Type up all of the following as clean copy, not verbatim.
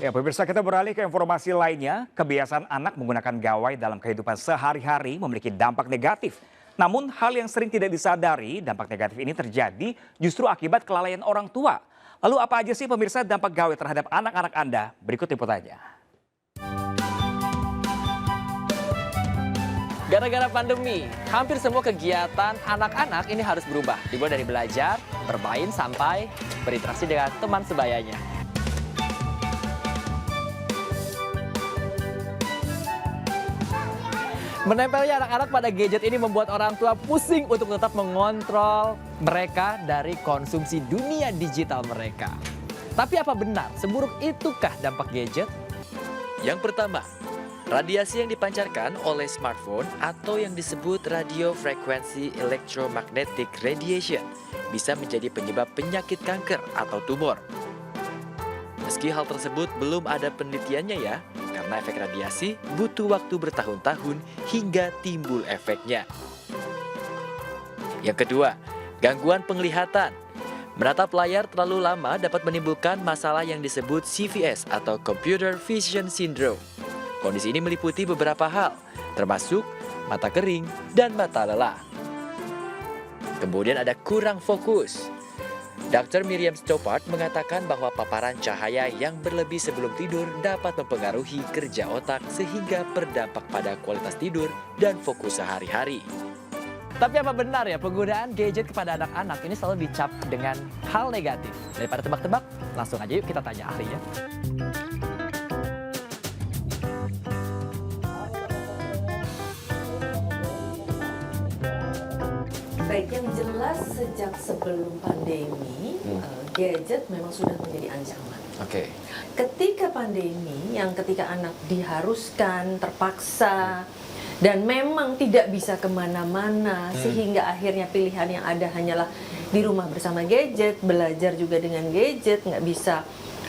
Ya, pemirsa, kita beralih ke informasi lainnya. Kebiasaan anak menggunakan gawai dalam kehidupan sehari-hari memiliki dampak negatif. Namun hal yang sering tidak disadari, dampak negatif ini terjadi justru akibat kelalaian orang tua. Lalu apa aja sih pemirsa dampak gawai terhadap anak-anak Anda? Berikut liputannya. Gara-gara pandemi, hampir semua kegiatan anak-anak ini harus berubah. Dimulai dari belajar, bermain, sampai berinteraksi dengan teman sebayanya. Menempelnya anak-anak pada gadget ini membuat orang tua pusing untuk tetap mengontrol mereka dari konsumsi dunia digital mereka. Tapi apa benar seburuk itukah dampak gadget? Yang pertama, radiasi yang dipancarkan oleh smartphone atau yang disebut radio frequency electromagnetic radiation bisa menjadi penyebab penyakit kanker atau tumor. Meski hal tersebut belum ada penelitiannya ya, karena efek radiasi butuh waktu bertahun-tahun hingga timbul efeknya. Yang kedua, gangguan penglihatan. Menatap layar terlalu lama dapat menimbulkan masalah yang disebut CVS atau Computer Vision Syndrome. Kondisi ini meliputi beberapa hal, termasuk mata kering dan mata lelah. Kemudian ada kurang fokus. Dr. Miriam Stoppard mengatakan bahwa paparan cahaya yang berlebih sebelum tidur dapat mempengaruhi kerja otak sehingga berdampak pada kualitas tidur dan fokus sehari-hari. Tapi apa benar ya penggunaan gadget kepada anak-anak ini selalu dicap dengan hal negatif? Daripada tebak-tebak, langsung aja yuk kita tanya ahlinya. Baik, yang jelas sejak sebelum pandemi, gadget memang sudah menjadi ancaman. Oke. Ketika pandemi, ketika anak diharuskan, terpaksa, dan memang tidak bisa kemana-mana, sehingga akhirnya pilihan yang ada hanyalah di rumah bersama gadget, belajar juga dengan gadget, nggak bisa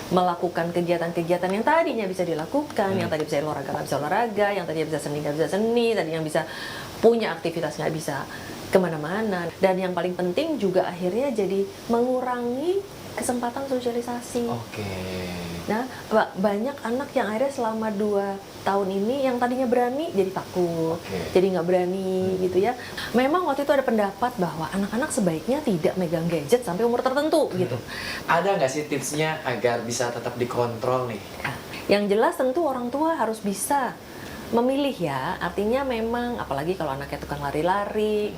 melakukan kegiatan-kegiatan yang tadinya bisa dilakukan, yang tadi bisa olahraga nggak bisa olahraga, yang tadinya bisa seni nggak bisa seni, tadi yang bisa punya aktivitas nggak bisa kemana-mana. Dan yang paling penting juga akhirnya jadi mengurangi kesempatan sosialisasi. Oke. Nah, banyak anak yang akhirnya selama 2 tahun ini yang tadinya berani jadi takut, jadi nggak berani gitu ya. Memang waktu itu ada pendapat bahwa anak-anak sebaiknya tidak megang gadget sampai umur tertentu gitu. Ada nggak sih tipsnya agar bisa tetap dikontrol nih? Nah, yang jelas tentu orang tua harus bisa memilih ya, artinya memang apalagi kalau anaknya tukang lari-lari,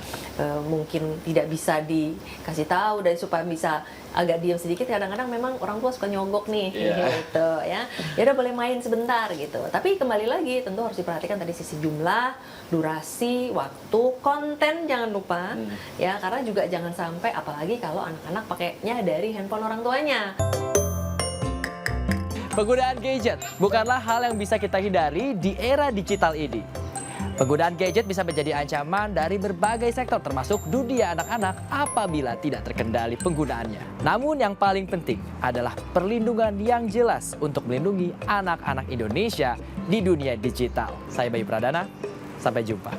mungkin tidak bisa dikasih tahu dan supaya bisa agak diam sedikit, kadang-kadang memang orang tua suka nyogok nih gitu ya. Ya udah boleh main sebentar gitu. Tapi kembali lagi tentu harus diperhatikan tadi sisi jumlah, durasi, waktu, konten jangan lupa ya, karena juga jangan sampai apalagi kalau anak-anak pakainya dari handphone orang tuanya. Penggunaan gadget bukanlah hal yang bisa kita hindari di era digital ini. Penggunaan gadget bisa menjadi ancaman dari berbagai sektor termasuk dunia anak-anak apabila tidak terkendali penggunaannya. Namun yang paling penting adalah perlindungan yang jelas untuk melindungi anak-anak Indonesia di dunia digital. Saya Bayu Pradana, sampai jumpa.